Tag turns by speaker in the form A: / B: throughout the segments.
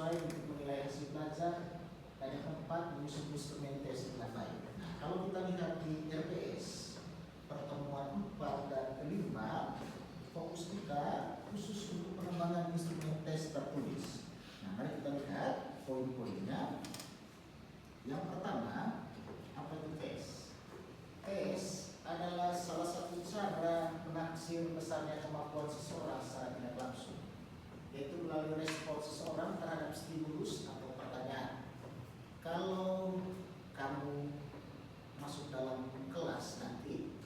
A: sesuai untuk menilai hasil belajar. Dan yang keempat, menyusun instrumen tes dengan baik. Nah, kalau kita lihat di RPS pertemuan 4 dan kelima, fokus kita khusus untuk pengembangan instrumen tes tertulis. Nah, mari kita lihat poin-poinnya. Yang pertama, apa itu tes? Tes adalah salah satu cara menaksir besarnya kemampuan seseorang secara tidak langsung, yaitu melalui respon seseorang terhadap stimulus atau pertanyaan. Kalau kamu masuk dalam kelas nanti,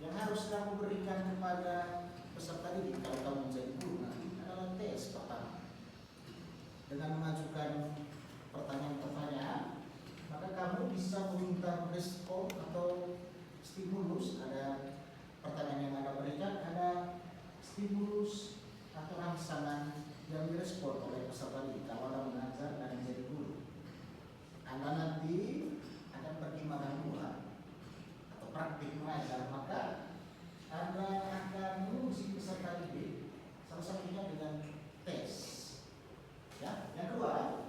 A: yang harus kamu berikan kepada peserta didik kalau kamu menjadi guru nanti adalah tes pertama. Dengan mengajukan pertanyaan-pertanyaan, maka kamu bisa meminta respon atau stimulus. Ada pertanyaan yang Anda berikan, ada stimulus atau rangsangan yang direspon oleh peserta didik kalau Anda mengajar dan menjadi guru. Anda nanti akan pergi magang buah atau praktik mengajar, maka Anda akan menguji peserta didik salah satunya dengan tes. Ya, yang kedua,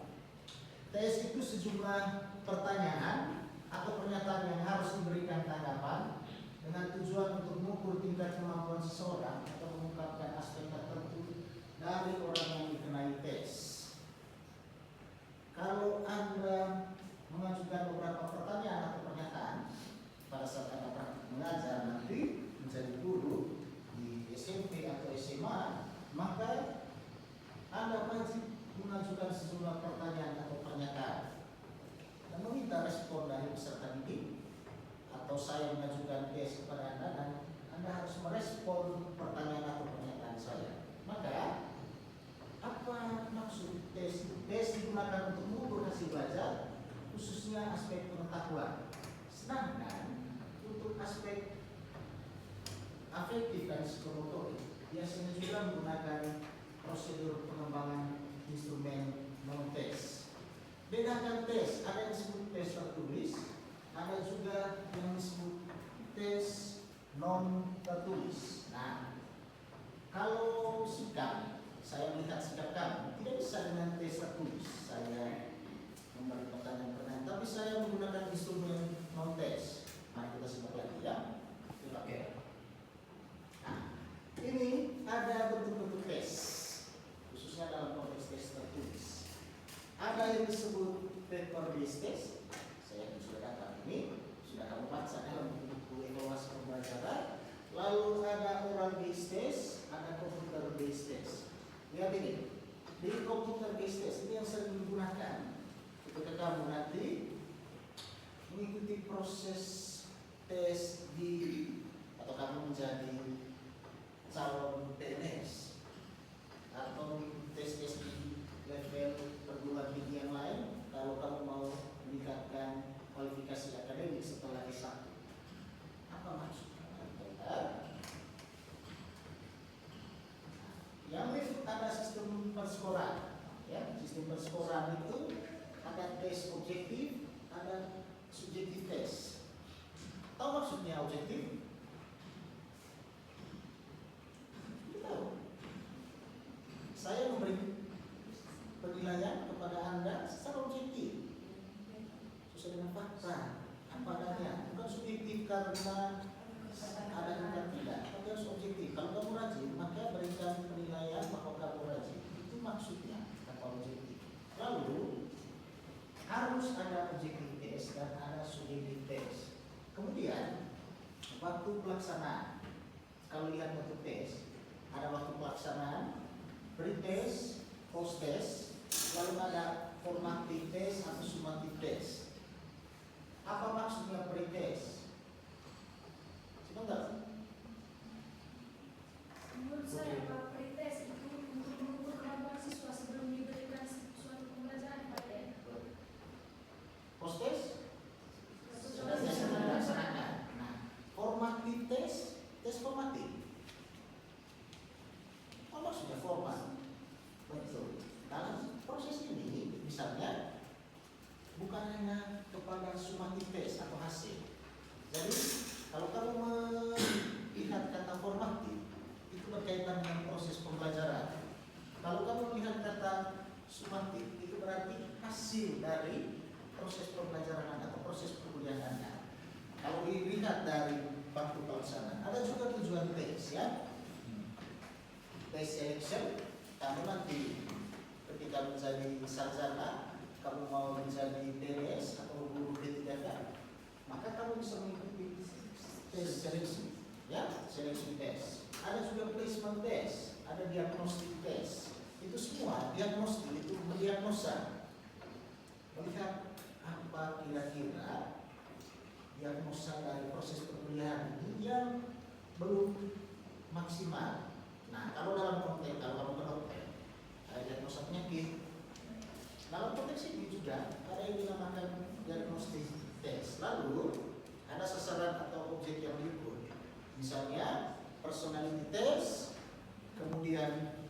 A: tes itu sejumlah pertanyaan atau pernyataan yang harus diberikan tanggapan dengan tujuan untuk mengukur tingkat kemampuan seseorang atau mengungkapkan aspek tertentu dari orang yang dikenai tes. Kalau Anda mengajukan beberapa pertanyaan atau pernyataan pada saat Anda praktik mengajar nanti menjadi guru di SMP atau SMA, maka Anda wajib mengajukan sejumlah pertanyaan atau pernyataan dan meminta respon dari peserta didik, atau saya mengajukan tes kepada Anda dan Anda harus merespon pertanyaan atau pernyataan saya. Maka apa maksud tes? Tes digunakan untuk mengukur hasil belajar, khususnya aspek pengetahuan. Sedangkan untuk aspek afektif dan psikomotorik biasanya juga menggunakan prosedur pengembangan instrumen non-tes. Bedakan tes, ada yang disebut tes tertulis, ada juga yang disebut tes non tertulis. Nah, kalau sikap, saya melihat sikap kamu tidak bisa dengan tes tertulis. Saya memberi pertanyaan-pertanyaan, tapi saya menggunakan instrumen non tes. Mari kita simak lagi ya. Oke. Nah, ini ada bentuk-bentuk tes, khususnya dalam konteks tes tertulis. Ada yang disebut paper based test. Saya sudah datang ini, sudah kamu baca dalam buku evaluasi pembelajaran. Lalu ada oral based test, ada computer based test. Lihat ini, di computer based test ini yang sering digunakan ketika kamu nanti mengikuti proses tes di atau kamu menjadi calon PNS atau tes-tes di level perguruan tinggi yang lain. Kalau kamu mau meningkatkan kualifikasi akademik setelah S1, apa maksudnya? Yang berikut ada sistem perskoran. Ya, sistem perskoran itu ada tes objektif, ada subjektif tes. Tahu maksudnya objektif? Tahu. Saya memberi penilaian kepada Anda secara objektif, sesuai dengan fakta apa adanya, bukan subjektif karena ada atau tidak, tapi harus objektif. Kalau kamu rajin, maka berikan penilaian bahwa kamu rajin. Itu maksudnya kata objektif. Lalu harus ada objektif tes dan ada subjektif tes. Kemudian waktu pelaksanaan. Kalau lihat waktu tes, ada waktu pelaksanaan, pre-test, post-test, lalu ada formative test atau summative test. Apa maksudnya pre-test? Coba enggak?
B: Menurut saya, pre-test itu untuk mengukur kemampuan siswa sebelum diberikan suatu pembelajaran pada
A: Post-test? Sudah biasa dilaksanakan. Nah, formative test, tes formatif. Apa maksudnya format? Betul. Dalam proses ini, misalnya, bukan hanya kepada summative test atau hasil. Jadi, kalau kamu melihat kata formatif, itu berkaitan dengan proses pembelajaran. Kalau kamu melihat kata sumatif itu berarti hasil dari proses pembelajaran atau proses perkuliahan. Kalau dilihat dari waktu pelaksanaan, ada juga tujuan tes ya. Tes selection, kamu nanti ketika menjadi sarjana, kamu mau menjadi PNS atau guru D3K, maka kamu bisa mengikuti tes seleksi, ya, seleksi tes. Ada juga placement test, ada diagnostic test. Itu semua diagnostik itu mendiagnosa, melihat apa kira-kira diagnosa dari proses perkuliahan ini yang belum maksimal. Nah, kalau dalam konteks kalau kamu ke dokter, ada diagnosa penyakit. Dalam konteks ini juga ada yang dinamakan diagnostic test. Lalu ada sasaran atau objek yang diukur. Misalnya personality test, kemudian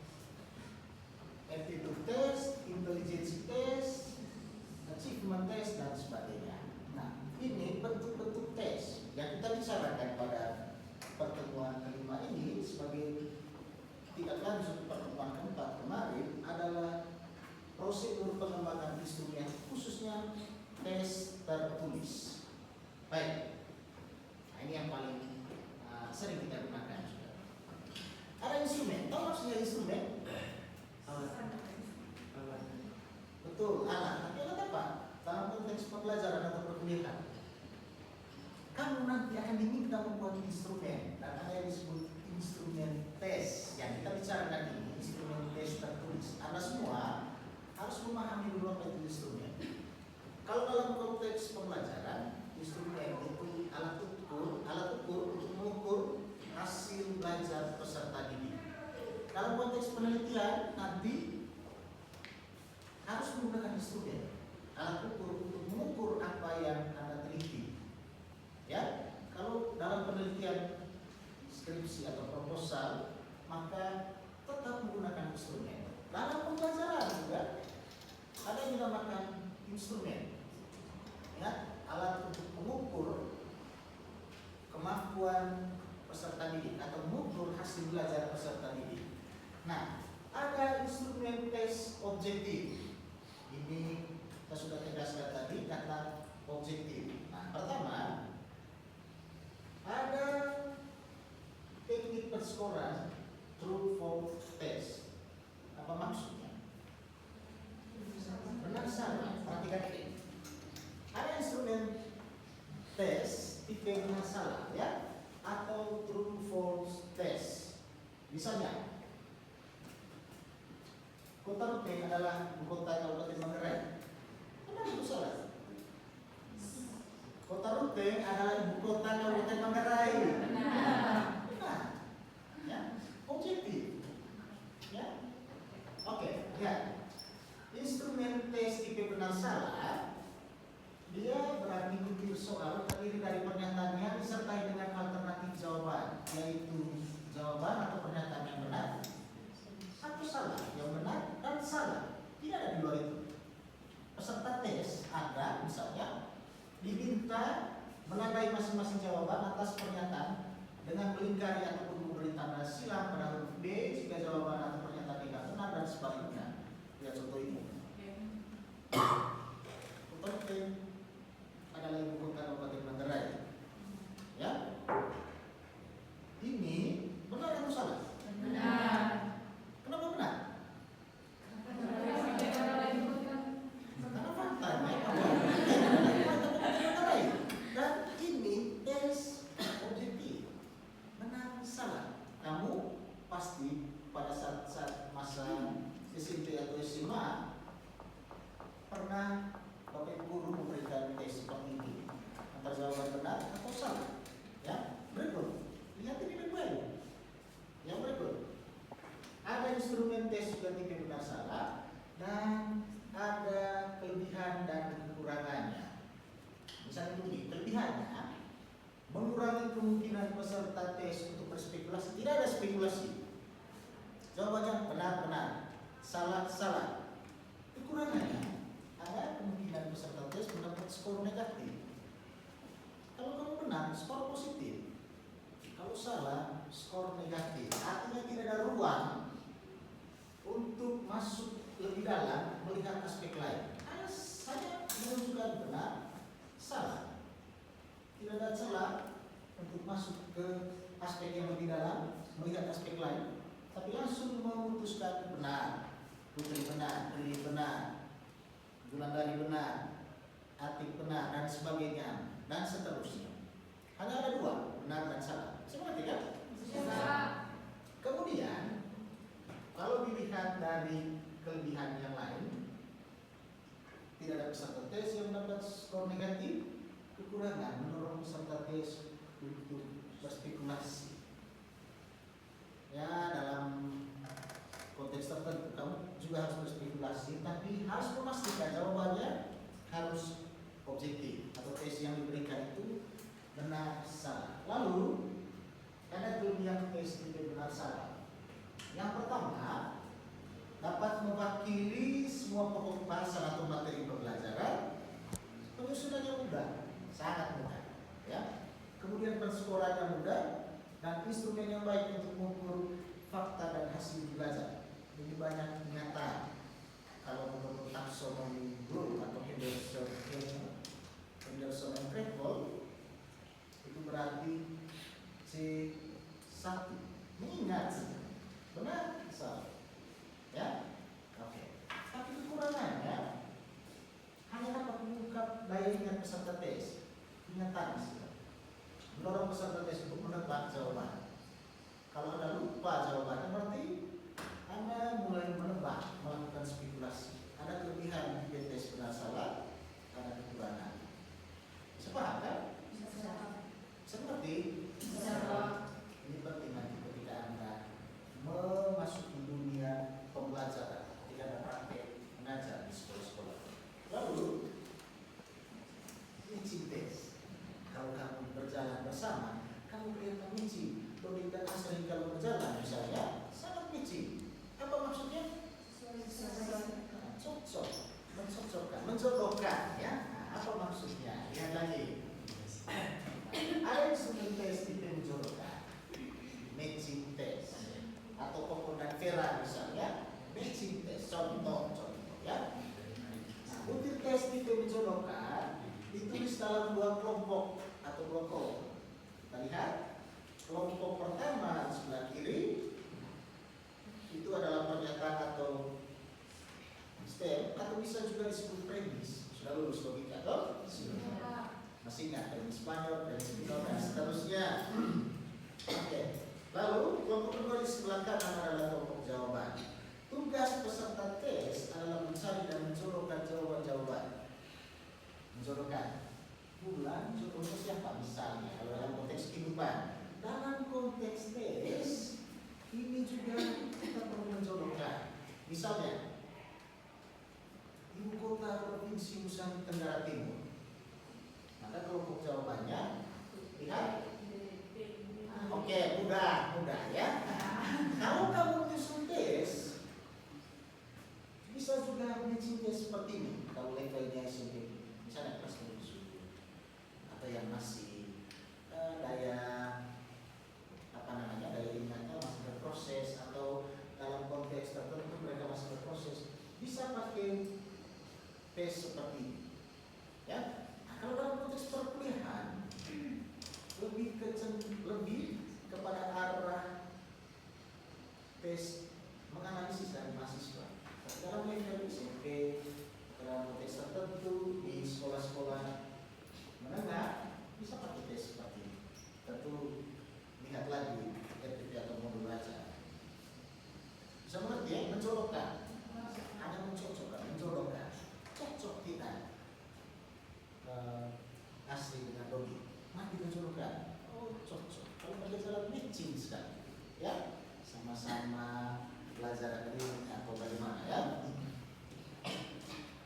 A: aptitude test, intelligence test, achievement test dan sebagainya. Nah, ini bentuk-bentuk tes yang kita bicarakan pada pertemuan kelima ini sebagai tidak lanjut pertemuan keempat kemarin adalah prosedur pengembangan instrumen khususnya tes tertulis. Baik, nah, ini yang paling sering kita gunakan. Ada instrumen, tahu maksudnya instrumen? Betul, alat. Tapi alat apa? Dalam konteks pembelajaran atau perkuliahan, kamu nanti akan diminta membuat instrumen dan ada yang disebut instrumen tes yang kita bicarakan ini, instrumen tes tertulis. Anda semua harus memahami dulu apa itu instrumen. Kalau dalam konteks pembelajaran, instrumen itu alat ukur untuk mengukur hasil belajar peserta didik. Dalam konteks penelitian nanti harus menggunakan instrumen alat ukur untuk mengukur apa yang Anda teliti. Ya, kalau dalam penelitian skripsi atau proposal maka tetap menggunakan instrumen. Dalam pembelajaran juga ada yang dinamakan instrumen, ya, alat untuk mengukur kemampuan peserta didik atau mengukur hasil belajar peserta didik. Nah, ada instrumen tes objektif. Ini kita sudah tegaskan tadi kata objektif. Nah, pertama ada teknik perskoran true false test. Apa maksudnya? Benar salah. Perhatikan ini. Ada instrumen tes tipe benar salah, ya, atau true false test. Misalnya, Kota Ruteng adalah ibu kota Kabupaten Manggarai. Benar itu salah. Kota Ruteng adalah ibu kota Kabupaten Manggarai. Benar. Ya, objektif. Ya. Oke, ya. Instrumen tes tipe benar salah dia berarti butir soal terdiri dari pernyataan yang disertai dengan alternatif jawaban, yaitu jawaban atau pernyataan yang benar atau salah, yang benar dan salah, tidak ada di luar itu. Peserta tes ada misalnya diminta menandai masing-masing jawaban atas pernyataan dengan melingkari ataupun memberi tanda silang pada huruf B jika jawaban atau pernyataan tidak benar dan sebaliknya. Lihat contoh ini. Kota adalah ibu kota Kabupaten Manggarai. Ya, ini benar atau salah?
B: Benar.
A: Kenapa benar? Karena faktanya dan ini tes objektif. Benar salah. Kamu pasti pada saat masa SMP atau SMA pernah Bapak Guru memberikan tes seperti ini antara jawaban benar atau salah. Ya, berikut. Lihat ini baik-baik. Yang berikut. Ada instrumen tes juga tipe benar salah dan ada kelebihan dan kekurangannya. Misalnya begini, kelebihannya mengurangi kemungkinan peserta tes untuk berspekulasi. Tidak ada spekulasi. Jawabannya benar-benar, salah-salah. Kekurangannya ada kemungkinan peserta tes mendapat skor negatif. Kalau kamu benar, skor positif. Kalau salah, skor negatif. Artinya tidak ada ruang untuk masuk lebih dalam dengan aspek lain. Saya menunjukkan benar, salah. Tidak ada celah untuk masuk ke aspek yang lebih dalam, melihat aspek lain, tapi langsung memutuskan benar, Putri benar, Riri benar, Wulandari benar, Atik benar, dan sebagainya, dan seterusnya. Hanya ada dua, benar dan salah. Saya mengerti kan? Kemudian, kalau dilihat dari kelebihan yang lain, tidak ada peserta tes yang mendapat skor negatif, kekurangan mendorong peserta tes untuk berspekulasi. Ya, dalam konteks tertentu kamu juga harus berspekulasi, tapi harus memastikan jawabannya harus objektif atau tes yang diberikan itu benar salah. Lalu ada kelebihan tes itu benar salah. Yang pertama, dapat mewakili semua pokok bahasan atau materi pembelajaran. Penyusunannya mudah, sangat mudah, ya. Kemudian penskorannya mudah dan instrumen yang baik untuk mengukur fakta dan hasil belajar. Lebih banyak ingatan. Kalau menurut taksonomi Bloom atau Henderson and Treble, itu berarti C1, mengingat, benar, salah. Ya, oke. Tapi kekurangannya hanya dapat mengungkap daya ingat peserta tes, ingatan, mendorong peserta tes untuk menebak jawaban. Kalau Anda lupa jawabannya, berarti Anda mulai menebak, melakukan spekulasi. Ada kelebihan di tes benar salah, ada kekurangan. Bisa paham kan? Seperti ini penting nanti ketika Anda memasuki dunia pembelajaran, ketika ada praktek mengajar di sekolah-sekolah. Lalu matching test. Kalau kamu berjalan bersama, kamu kelihatan matching. Logik dan asli kalau berjalan misalnya sangat matching. Apa maksudnya? Cocok, mencocokkan, menjodohkan, ya. Apa maksudnya? Lihat lagi. Ada instrumen tes tipe menjodohkan, matching test, atau komponen Vera misalnya, matching test. Contoh, ya. Nah, butir tes tipe menjodohkan ditulis dalam dua kelompok atau dua kelompok. Kita lihat, kelompok pertama di sebelah kiri itu adalah pernyataan atau stem, atau bisa juga disebut premis. Sudah lulus logika atau? Masih ingat premis Spanyol, premis Spanyol, dan seterusnya. Oke. Lalu kelompok kedua di sebelah kanan adalah kelompok jawaban. Tugas peserta tes adalah mencari dan menjodohkan jawaban-jawaban. Menjodohkan bulan, jodohnya siapa misalnya kalau dalam konteks kehidupan. Dalam konteks tes ini juga kita perlu menjodohkan. Misalnya ibu kota provinsi Nusa Tenggara Timur. Maka kelompok jawabannya lihat. Oke, mudah ya. Kalau kamu menyusun tes, bisa juga matching tes seperti ini. Kalau levelnya SMP, misalnya kelas 7, atau yang masih daya ingatnya masih berproses, atau dalam konteks tertentu mereka masih berproses, bisa pakai tes seperti ini. Ya, nah, kalau dalam konteks perkuliahan lebih kepada arah tes menganalisis dari mahasiswa. Dalam level SMP, dalam konteks tertentu di sekolah-sekolah menengah bisa pakai tes seperti ini. Tentu lihat lagi RTP atau modul belajar. Bisa mengerti ya? Menjodohkan, hanya mencocokkan, menjodohkan, cocok tidak asli dengan logik. Mari menjodohkan. Oh cocok. Kalau berjalan matching sekali, ya sama-sama belajar akademik atau bagaimana ya.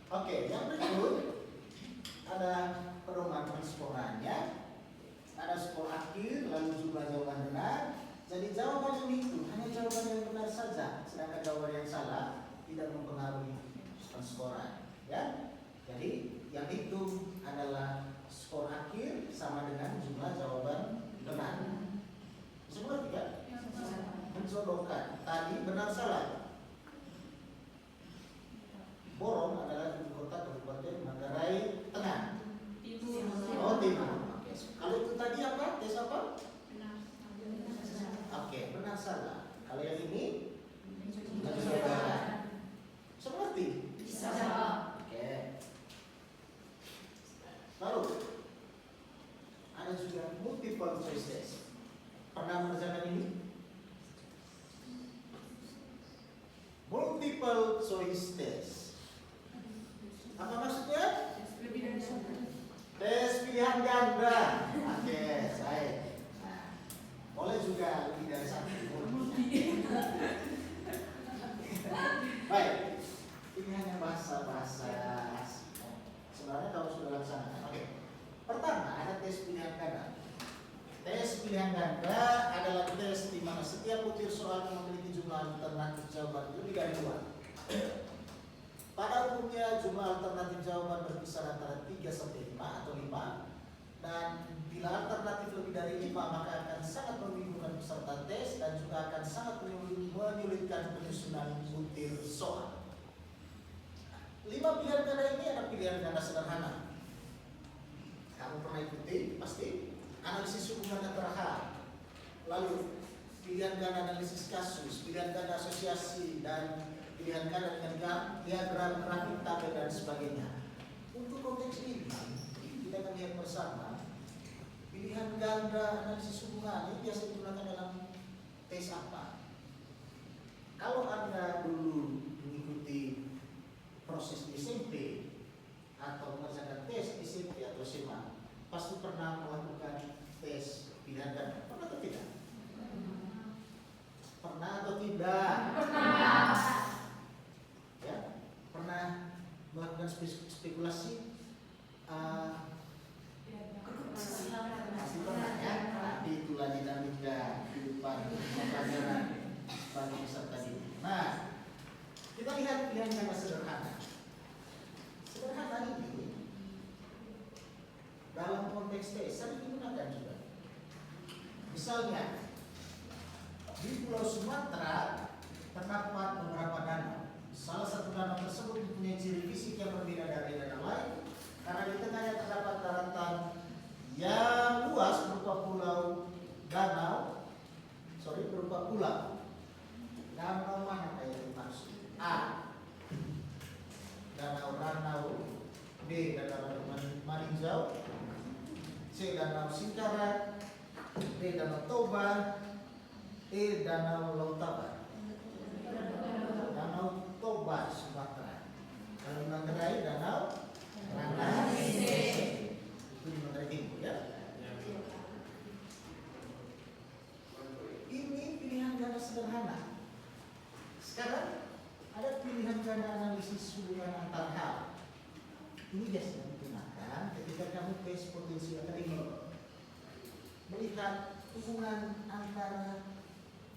A: Oke, yang berikut ada pedoman penskorannya, ada skor akhir, lalu jumlah jawaban benar. Jadi jawaban yang itu hanya jawaban yang benar saja, sedangkan jawaban yang salah tidak mempengaruhi penskoran. Ya, jadi yang itu adalah skor akhir sama dengan jumlah jawaban benar. Semua tidak menjodohkan. Tadi benar salah. Borong adalah ibu kota Kabupaten Manggarai Tengah.
B: Timur.
A: Oh, timur. Oke. Kalau itu tadi apa? Tes apa?
B: Benar.
A: Oke, benar salah. Kalau yang ini
B: Bisa.
A: seperti.
B: Bisa.
A: Oke. Lalu ada juga multiple choice test. Pernah mengerjakan ini? Multiple choice test. Apa maksudnya?
B: Lebih dari satu.
A: Tes pilihan ganda. Oke, baik. Nah, boleh juga lebih dari satu. Baik. Pilihannya bahasa. Sebenarnya kalau sudah laksanakan. Oke. Pertama ada tes pilihan ganda. Tes pilihan ganda adalah tes di mana setiap butir soal memiliki jumlah alternatif jawaban lebih dari 2. Pada umumnya jumlah alternatif jawaban berkisar antara 3 sampai 5 atau 5. Dan bila alternatif lebih dari 5 maka akan sangat membingungkan peserta tes dan juga akan sangat menyulitkan penyusunan butir soal. 5 pilihan ganda ini ada pilihan ganda sederhana. Kamu pernah ikuti pasti analisis hubungan antara hal. Lalu pilihan ganda analisis kasus, pilihan ganda asosiasi, dan pilihan ganda dengan diagram grafik tabel dan sebagainya. Untuk konteks ini kita akan lihat bersama pilihan ganda analisis hubungan ini biasa digunakan dalam tes apa. Kalau Anda dulu mengikuti proses SMP atau mengerjakan tes SMP atau SMA, pasti pernah melakukan tes pilihan ganda. Pernah atau tidak? Pernah atau tidak? Ya, pernah melakukan spekulasi? Pasti pernah ya. Tapi itulah dinamika kehidupan pelajaran bagi peserta didik. Nah, kita lihat pilihan ganda sederhana. Sederhana ini dalam konteks tes sering digunakan juga. Misalnya di Pulau Sumatera terdapat beberapa danau. Salah satu danau tersebut mempunyai ciri fisik yang berbeda dari danau lain karena di tengahnya terdapat daratan yang luas berupa pulau. Danau mana yang dimaksud? A. Danau Ranau. B. Danau Marinjau. C. Danau Singkarak. D. Danau Toba. E. Danau Lautabad. Danau Toba Sumatera. Kalau di Manggarai Danau Ranau. Itu di Manggarai Timur ya. Ini pilihan ganda sederhana. Sekarang ada pilihan ganda analisis hubungan antar hal. Ini biasanya digunakan ketika kamu tes potensi akademik, melihat hubungan antara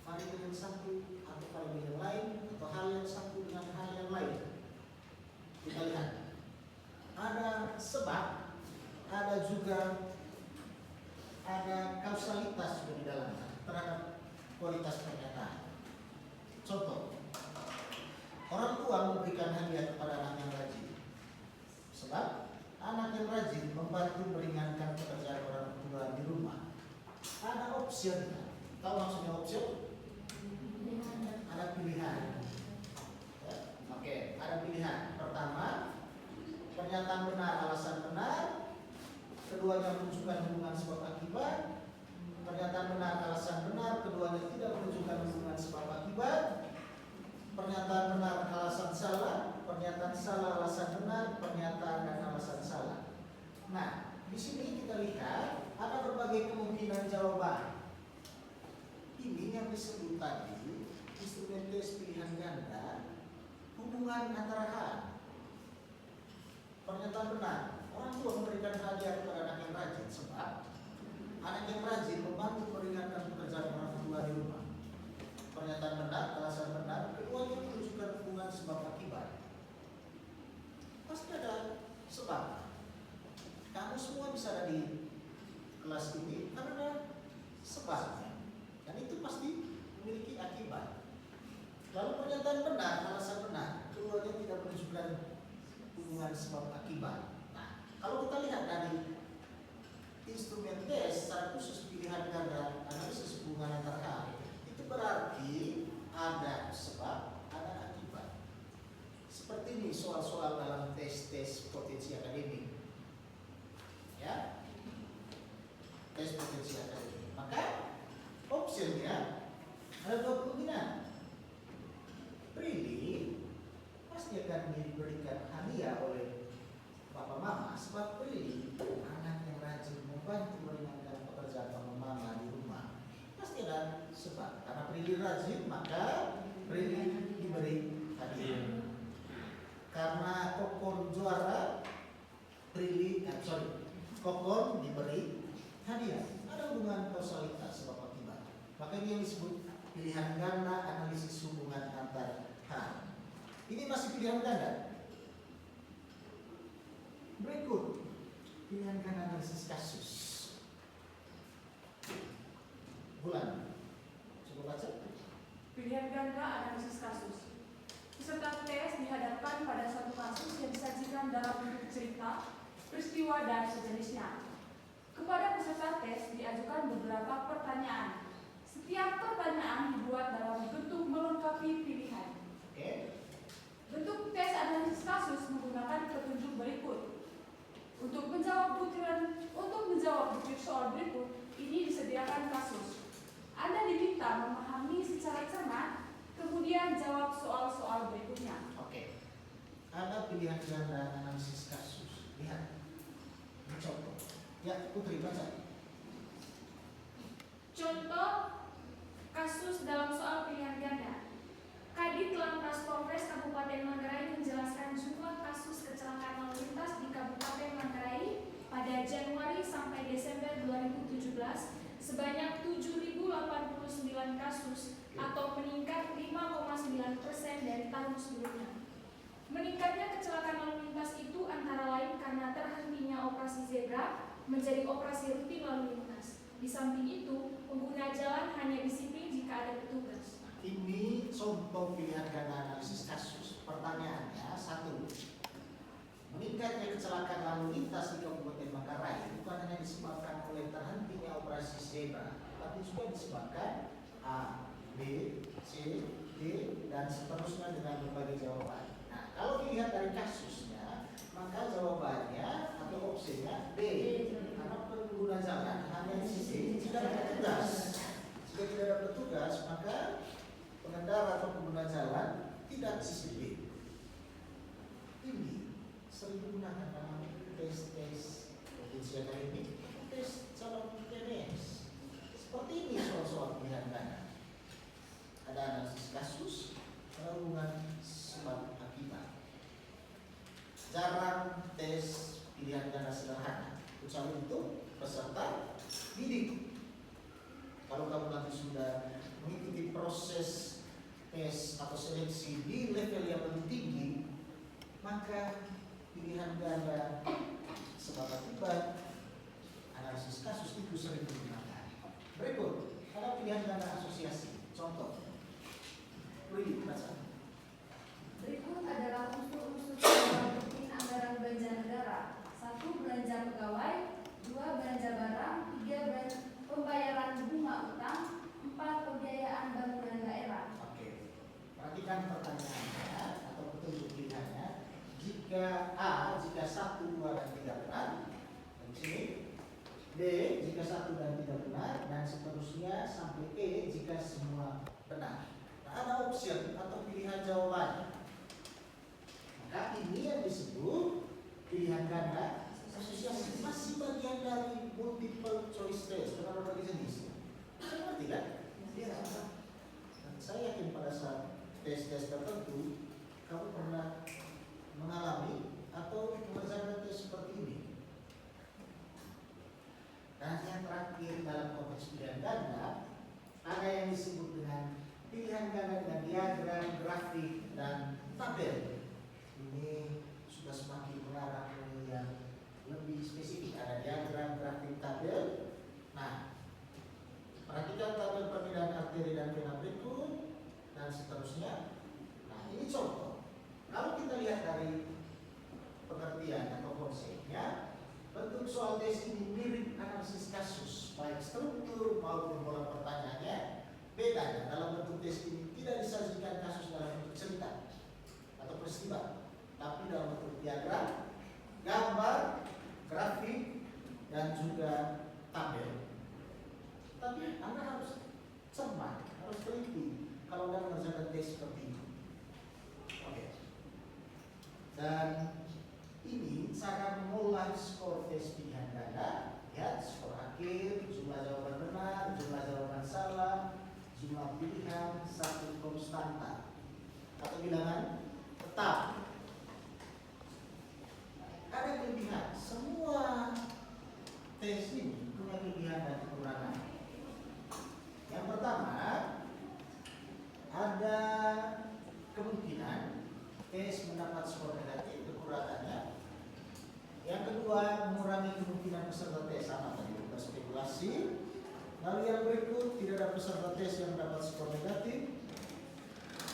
A: variabel yang satu atau variabel yang lain atau hal yang satu dengan hal yang lain. Kita lihat ada sebab, ada juga ada kausalitas di dalamnya terhadap kualitas pernyataan. Contoh, orang tua memberikan hadiah kepada anak yang rajin. Sebab anak yang rajin membantu meringankan pekerjaan orang tua di rumah. Ada option. Tahu maksudnya option? Ada pilihan. Ya, oke, ada pilihan. Pertama, pernyataan benar, alasan benar. Keduanya menunjukkan hubungan sebab akibat. Pernyataan benar, alasan benar. Keduanya tidak menunjukkan hubungan sebab akibat. Pernyataan benar, alasan salah. Pernyataan salah, alasan benar. Pernyataan dan alasan salah. Nah, di sini kita lihat ada berbagai kemungkinan jawaban. Ini yang disebut tadi instrumen tes pilihan ganda hubungan antara hal. Pernyataan benar, orang tua memberikan hadiah kepada anak yang rajin sebab anak yang rajin membantu meringankan pekerjaan orang tua di rumah. Pernyataan benar, alasan benar, keduanya menunjukkan hubungan sebab akibat. Pasti ada sebab. Kamu semua bisa ada di kelas ini karena sebabnya, dan itu pasti memiliki akibat. Lalu pernyataan benar, alasan benar, keduanya tidak menunjukkan hubungan sebab akibat. Nah, kalau kita lihat dari instrumen tes secara khusus pilihan ganda analisis hubungan antar hal, itu berarti ada sebab, ada akibat. Seperti ini soal-soal dalam tes-tes potensi akademik, ya, tes potensi akademik. Maka opsinya ada dua kemungkinan. Prilly pasti akan diberikan hadiah oleh papa mama, sebab Prilly anak yang rajin membantu meringankan pekerjaan papa mama di rumah. Pasti ada sebab, karena Prilly rajin maka Prilly diberi hadiah. Karena Kokon juara, Kokon diberi hadiah. Ada hubungan kausalitas sebab akibat. Maka ini yang disebut pilihan ganda analisis hubungan antar hal. Ini masih pilihan ganda. Berikut pilihan ganda analisis kasus. Bulan, coba baca.
C: Pilihan ganda analisis kasus. Peserta tes dihadapkan pada suatu kasus yang disajikan dalam bentuk cerita, peristiwa, dan sejenisnya. Kepada peserta tes diajukan beberapa pertanyaan. Setiap pertanyaan dibuat dalam bentuk melengkapi pilihan. Bentuk tes analisis kasus menggunakan petunjuk berikut. Untuk menjawab butir soal berikut, ini disediakan kasus. Anda diminta memahami secara cermat, kemudian jawab soal-soal berikutnya.
A: Oke. Ada pilihan ganda analisis kasus. Lihat. Ini contoh. Ya, Putri baca.
B: Contoh kasus dalam soal pilihan ganda. Kadit Lantas Polres Kabupaten Manggarai menjelaskan jumlah kasus kecelakaan lalu lintas di Kabupaten Manggarai pada Januari sampai Desember 2017 sebanyak 7.089 kasus atau meningkat 5,9% dari tahun sebelumnya. Meningkatnya kecelakaan lalu lintas itu antara lain karena terhentinya operasi zebra menjadi operasi rutin lalu lintas. Di samping itu, pengguna jalan hanya disiplin jika ada petugas.
A: Ini contoh pilihan ganda analisis kasus. Pertanyaannya, 1. Meningkatnya kecelakaan lalu lintas di Kabupaten Manggarai bukan hanya disebabkan oleh terhentinya operasi zebra, tapi juga disebabkan A, B, C, D, dan seterusnya dengan berbagai jawaban. Nah, kalau dilihat dari kasusnya, maka jawabannya atau opsinya B, karena pengguna jalan hanya disiplin jika ada petugas. Jika tidak ada petugas, maka pengendara atau pengguna jalan tidak disiplin. Ini sering digunakan dalam tes-tes potensi akademik, tes calon PNS. Seperti ini soal-soal pilihan ganda. Ada analisis kasus, ada hubungan sebab akibat. Jarang tes pilihan ganda sederhana, kecuali untuk peserta didik. Kalau kamu nanti sudah mengikuti proses tes atau seleksi di level yang lebih tinggi, maka pilihan ganda sebab akibat analisis kasus itu sering digunakan. Berikut ada pilihan ganda asosiasi. Contoh, Wih, baca.
D: Berikut adalah unsur-unsur pengeluaran rutin anggaran belanja negara. 1. Belanja pegawai, 2. Belanja barang, 3. Pembayaran bunga utang, 4. Pembiayaan bangunan daerah.
A: Oke, perhatikan pertanyaannya atau petunjuk pilihannya. Jika A, jika 1, 2, dan 3 benar, di sini. B, jika 1 dan 3 benar, dan seterusnya sampai E, jika semua benar. Nah, ada option atau pilihan jawabannya. Maka ini yang disebut pilihan ganda asosiasi, masih bagian dari multiple choice test dengan berbagai jenis. Ngerti kan? Ya. Saya yakin pada saat tes-tes tertentu kamu pernah mengalami atau mengerjakan tes seperti ini. Dan yang terakhir dalam konteks pilihan ganda ada yang disebut dengan pilihan ganda dengan diagram, grafik, dan tabel. Ini sudah semakin mengarah ke yang lebih spesifik. Ada diagram, grafik, tabel. Nah, perhatikan tabel perbedaan arteri dan vena berikut dan seterusnya. Nah, ini contoh. Kalau kita lihat dari pengertian atau konsepnya, bentuk soal tes ini mirip analisis kasus, baik struktur maupun pola pertanyaannya. Bedanya dalam bentuk tes ini tidak disajikan kasus dalam bentuk cerita atau peristiwa, tapi dalam bentuk diagram, gambar, grafik, dan juga tabel. Tapi Anda harus cermat, harus teliti kalau Anda mengerjakan tes seperti ini. Oke. Dan ini saya akan mengulang skor tes pilihan ganda. Lihat skor akhir, jumlah jawaban benar, jumlah jawaban salah, jumlah pilihan, satu konstanta atau bilangan tetap. Ada kelebihan, semua tes ini punya kelebihan dan kekurangan. Yang pertama, ada kemungkinan tes mendapat skor negatif, kekurangannya. Yang kedua, mengurangi kemungkinan peserta tes, sama tadi berspekulasi. Lalu yang berikut, tidak ada peserta tes yang mendapat skor negatif.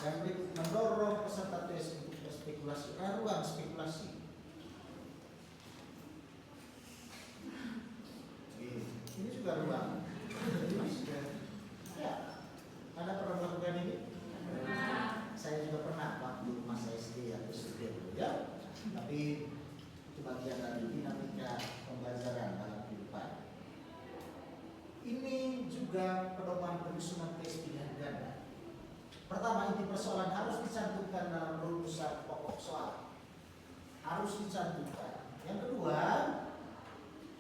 A: Dan berikut, mendorong peserta tes untuk berspekulasi, ruang spekulasi. Ini juga ruang. Ya, Anda pernah melakukan ini?
B: Pernah.
A: Saya juga pernah waktu masa SD atau SMP dulu ya. Tapi itu bagian dari dinamika pembelajaran dalam kehidupan. Ini juga pedoman penyusunan tes pilihan ganda. Pertama, inti persoalan harus dicantumkan dalam rumusan pokok soal. Harus dicantumkan. Yang kedua,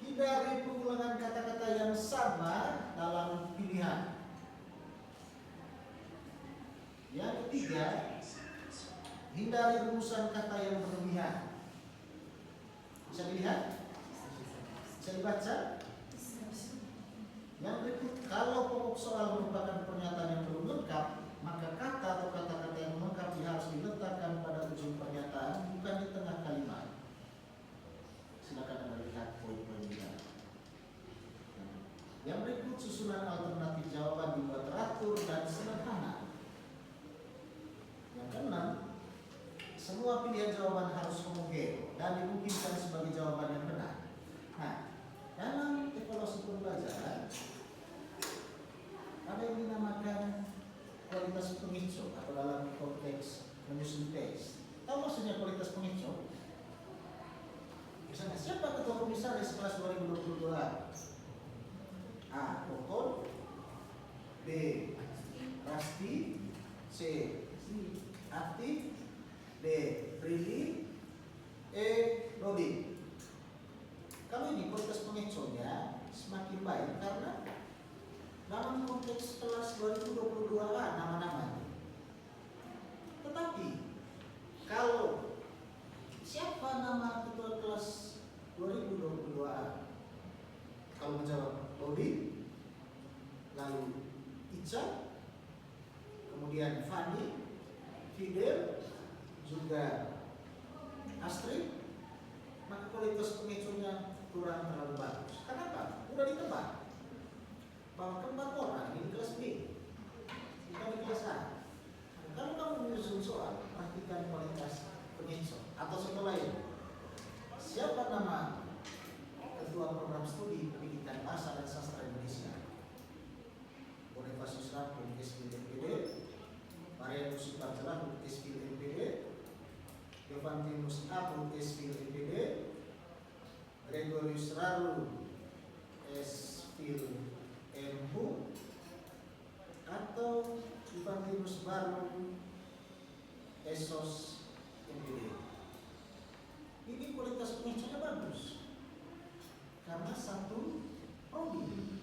A: hindari pengulangan kata-kata yang sama dalam pilihan. Yang ketiga, hindari rumusan kata yang berlebihan. Bisa dilihat? Bisa dibaca? Yang berikut, kalau pokok soal merupakan pernyataan yang belum lengkap, maka kata atau kata-kata yang melengkapi harus diletakkan pada ujung pernyataan, bukan di tengah kalimat. Silakan Anda lihat poin-poin ini. Yang berikut, susunan alternatif jawaban dibuat teratur dan sederhana. Yang keenam, semua pilihan jawaban harus homogen dan dimungkinkan sebagai jawaban yang benar. Nah, dalam evaluasi pembelajaran ada yang dinamakan kualitas pengecoh atau dalam konteks menyusun tes. Tahu maksudnya kualitas pengecoh? Misalnya, siapa ketua komisaris kelas 2022? A. Kokon, B. Rasti, C. Ati, D. Prilly, E. Rodi. Kalau ini kualitas pengecohnya semakin baik karena dalam konteks kelas 2022A nama-nama. Tetapi kalau siapa nama ketua kelas 2022A? Kalau menjawab Rodi, lalu Ica, kemudian Fani, Fidel, juga Astrid, maka kualitas pengecohnya kurang terlalu bagus. Kenapa? Udah ditebak bahwa keempat orang ini kelas B, bukan di kelas A. Kalau kamu menyusun soal, perhatikan kualitas pengecoh. Atau contoh lain, siapa nama ketua program studi pendidikan bahasa dan sastra Indonesia? Bonifasius Rampung, SPDPD, Marianus Suparjelah, SPDPD, Yovantinus Apung, SPDPD, Gregorius Raru, SPDMU, atau Yovantinus Baru, Esos MPD. Ini kualitas pengecohnya bagus karena satu prodi.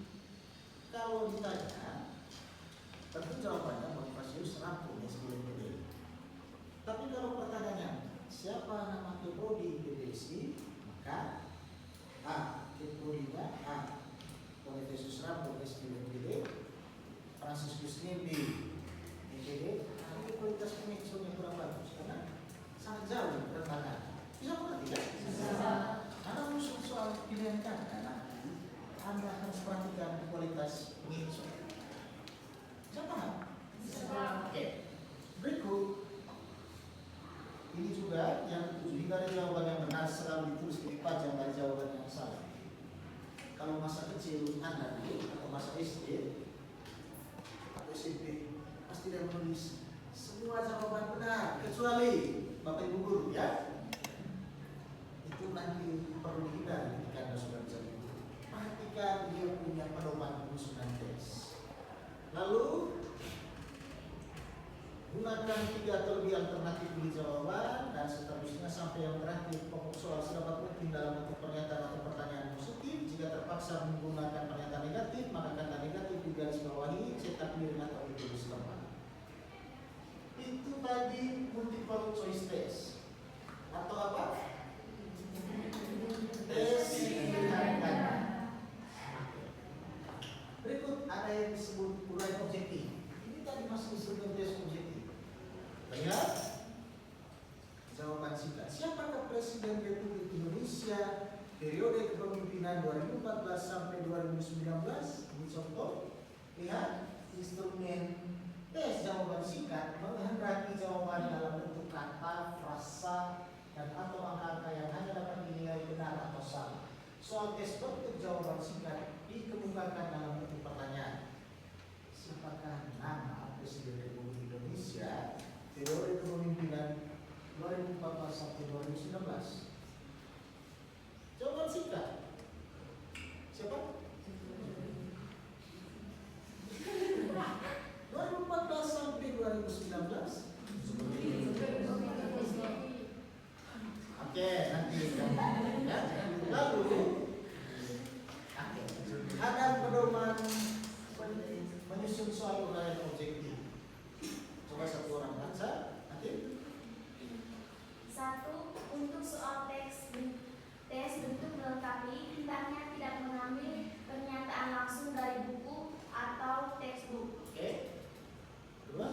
A: Kalau ditanya, tentu jawabannya Bonifasius Rampung, SPDPD. Tapi kalau pertanyaannya, siapa nama keprodi PBSI? Maka A. Keprodinya A. Bonifasius Rampung, SPDPD, Franciscus Nimbi, DPD. Ini kualitas pengecohnya kurang bagus karena sangat jauh bertentangan. Bisa mengerti kan? Bisa. Karena kecuali Bapak Ibu guru ya, itu nanti perlu dihindari ketika Anda sudah bisa guru. Perhatikan dia punya pedoman penyusunan tes. Lalu gunakan 3 atau lebih alternatif pilih jawaban dan seterusnya sampai yang terakhir. Pokok soal sedapat mungkin dalam bentuk pernyataan atau pertanyaan positif. Jika terpaksa menggunakan pernyataan negatif, maka kata negatif digarisbawahi, cetak miring atau ditulis lemah. Itu tadi multiple choice test atau apa? Tes pilihan ganda. Berikut ada yang disebut uraian objektif. Ini tadi masih disebut tes objektif. Lihat jawaban singkat. Siapakah Presiden Republik Indonesia periode kepemimpinan 2014 sampai 2019? Ini contoh. Lihat instrumen tes jawaban singkat menghendaki jawaban dalam bentuk kata, frasa, dan atau angka-angka yang hanya dapat dinilai benar atau salah. Soal tes bentuk jawaban singkat dikemukakan dalam bentuk pertanyaan. Siapakah nama Presiden Republik Indonesia periode kepemimpinan 2014 sampai 2019? Jawaban singkat. Siapa? 2014 sampai 2019. Oke, nanti ya. Lalu ada pedoman menyusun soal uraian objektif. Coba satu orang baca. Nanti
D: 1. Untuk soal tes bentuk melengkapi, hendaknya tidak mengambil pernyataan langsung dari buku atau textbook.
A: oke.
D: 2.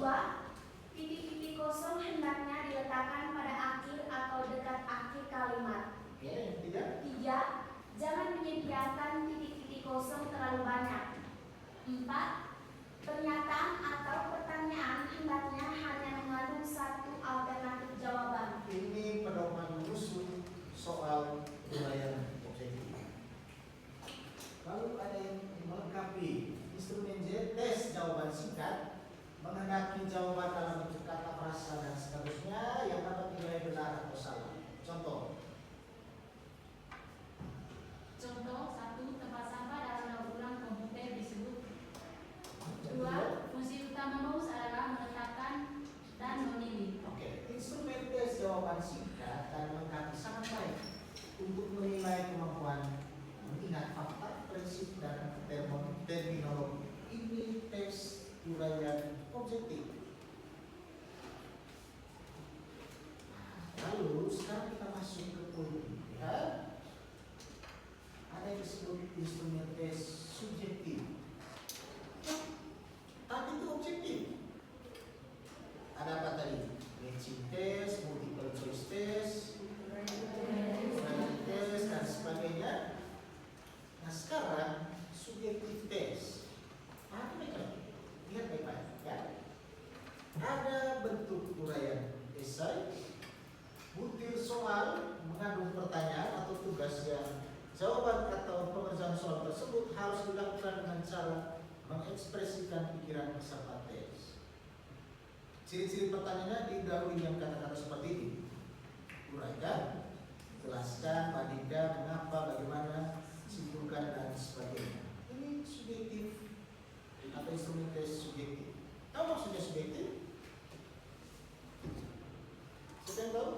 D: Titik-titik kosong hendaknya diletakkan pada akhir atau dekat akhir kalimat.
A: Oke, yang ketiga.
D: 3. Jangan menyediakan titik-titik kosong terlalu banyak. 4. Pernyataan atau pertanyaan hendaknya hanya mengandung satu alternatif jawaban.
A: Ini pedoman menyusun soal uraian objektif. Lalu ada yang melengkapi instrumen tes jawaban singkat menghendaki jawaban dalam bentuk kata, frasa, dan seterusnya yang dapat dinilai benar atau salah. Contoh.
E: Contoh 1. Tempat sampah dalam daur ulang komputer disebut. 2. Fungsi utama mouse adalah meletakkan dan memilih.
A: Oke, instrumen tes jawaban singkat dan melengkapi sangat baik untuk menilai kemampuan mengingat fakta, prinsip, dan terminologi. Ini tes uraian objektif. Lalu sekarang kita masuk ke poin ya. Ada yang disebut instrumen tes subjektif. Tadi itu objektif. Ada apa tadi? Matching test, multiple choice test, uraian test, dan sebagainya. Nah sekarang subjektif test. Nah ini lihat baik-baik ya. Ada bentuk uraian esai, butir soal mengandung pertanyaan atau tugas yang jawaban atau pengerjaan soal tersebut harus dilakukan dengan cara mengekspresikan pikiran peserta tes. Ciri-ciri pertanyaannya didahului dengan kata-kata seperti ini: uraikan, jelaskan, bandingkan, mengapa, bagaimana, simpulkan, dan sebagainya. Ini subjektif atau instrumen tes subjektif. Tahu maksudnya subjektif? Siapa yang tahu?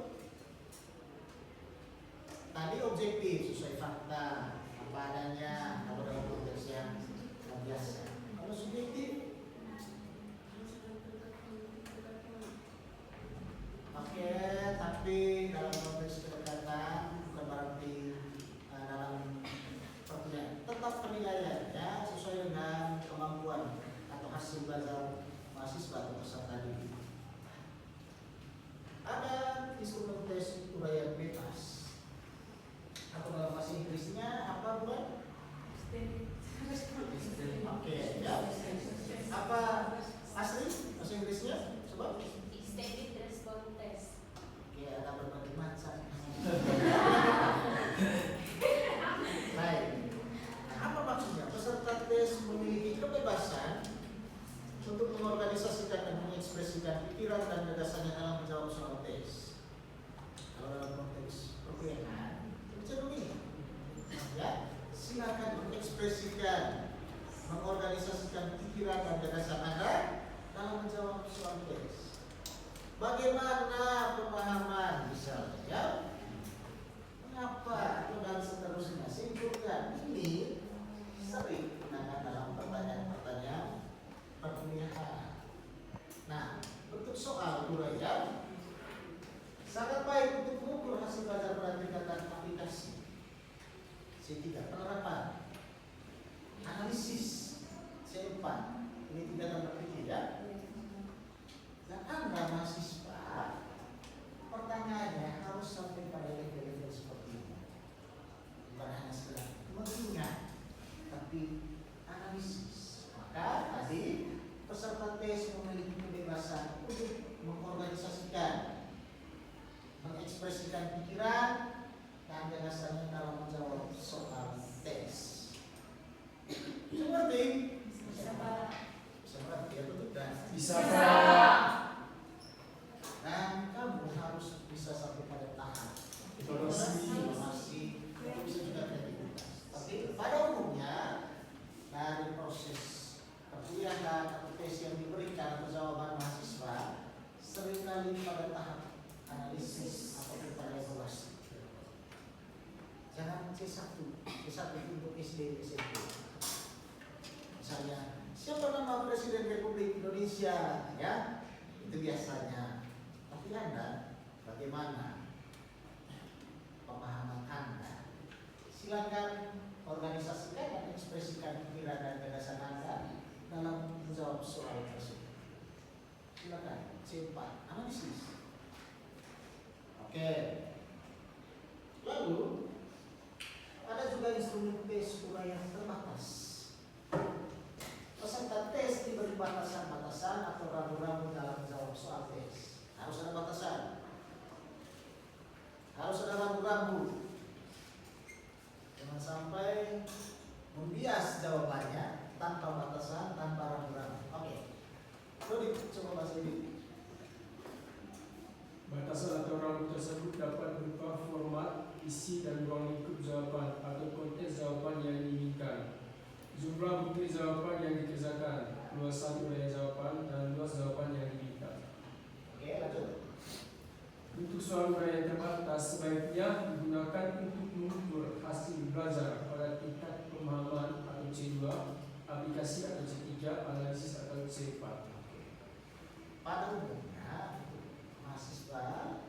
A: Tadi objektif sesuai fakta, apa adanya, kalau dalam konteks yang biasa. Kalau subjektif, oke, tapi dalam konteks kedekatan bukan berarti dalam pertanyaan. Tetap penilaian ya sesuai dengan kemampuan atau hasil belajar mahasiswa atau peserta didik. Ada instrumen tes uraian bebas atau dalam bahasa Inggrisnya apa bukan? Oke, ya. Apa asli bahasa Inggrisnya? Coba.
E: Extended response test.
A: Oke, ada berbagai macam. Baik. Nah, apa maksudnya? Peserta tes memiliki kebebasan untuk mengorganisasikan dan mengekspresikan misalnya dalam menjawab soal tes, kalau dalam konteks perkuliahan, bisa begini, ya, silakan mengekspresikan, mengorganisasikan pikiran dan gagasan Anda dalam menjawab soal tes. Bagaimana pemahaman misalnya, ya? Mengapa dan seterusnya, simpulkan ini sering digunakan dalam pertanyaan-pertanyaan perkuliahan. Nah, untuk soal uraian sangat baik untuk mengukur hasil belajar pada tingkatan aplikasi. C3, penerapan, analisis. C4, ini tingkatan berpikir, ya. Dan Anda mahasiswa, pertanyaannya harus sampai pada level-level seperti ini. Bukan hanya sekedar mengingat, tapi analisis. Maka tadi peserta tes memiliki kebebasan untuk mengorganisasikan, mengekspresikan pikiran dan gagasannya dalam menjawab soal tes. Seperti
B: Bisa Pak.
A: seperti ya, betul kan?
F: Bisa.
A: Dan kamu harus bisa sampai pada tahap
F: Evaluasi.
A: bisa juga kreativitas. Tapi pada umumnya dari proses perkuliahan atau tes yang diberikan atau jawaban mahasiswa seringkali pada tahap analisis atau pada evaluasi. Jangan C1 itu untuk SD SMP. Misalnya siapa nama Presiden Republik Indonesia, ya, itu biasanya. Tapi Anda bagaimana pemahaman Anda? Silakan organisasikan dan ekspresikan pikiran dan gagasan Anda dalam menjawab soal tersebut. Silakan. C4, analisis. Oke. Lalu ada juga instrumen tes uraian terbatas. Peserta tes diberi batasan-batasan atau rambu-rambu dalam menjawab soal tes. Harus ada batasan. Harus ada rambu-rambu. Jangan sampai membias jawabannya tanpa batasan, tanpa rambu-rambu. Oke. Rudi, coba bahas ini.
F: Batasan atau rambu tersebut dapat berupa format, isi dan ruang lingkup jawaban atau konteks jawaban yang diinginkan, jumlah butir jawaban yang dikerjakan, luasan uraian jawaban, dan luas jawaban yang diminta.
A: Oke, lanjut.
F: Untuk soal uraian terbatas sebaiknya digunakan untuk mengukur hasil belajar pada tingkat pemahaman atau C2, aplikasi atau C3, analisis atau C4.
A: Pada umumnya mahasiswa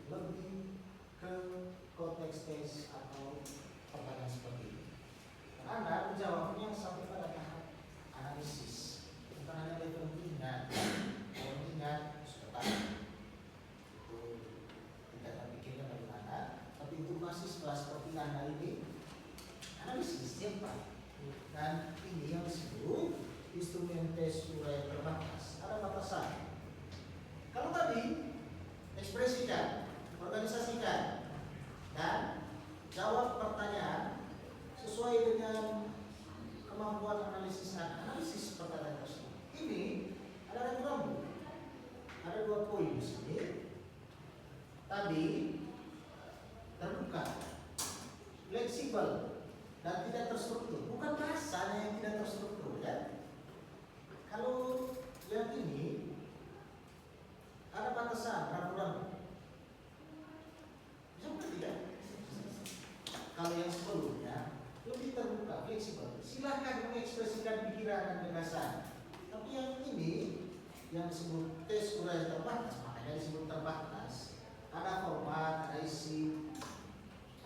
A: lebih ke konteks tes atau pertanyaan seperti ini. Anda menjawabnya sampai pada tahap analisis, bukan hanya level mengingat. Kalau mengingat sudah tahu tingkatan pikirnya bagaimana, tapi untuk mahasiswa seperti Anda ini analisis siapa? Dan ini yang disebut instrumen tes uraian terbatas. Ada batasan. Kalau tadi ekspresikan, organisasikan, dan jawab pertanyaan sesuai dengan kemampuan analisis pertanyaan tersebut. Ini ada rambu-rambu. Ada 2 poin di sini. Tadi terbuka, fleksibel, dan tidak terstruktur. Bukan bahasanya yang tidak terstruktur, ya. Kalau yang ini ada batasan, rambu-rambu. Bisa mengerti kan? Kalau yang sebelumnya lebih terbuka, fleksibel. Silahkan mengekspresikan pikiran dan gagasan. Tapi yang ini yang disebut tes uraian terbatas, makanya disebut terbatas. Ada format, ada isi,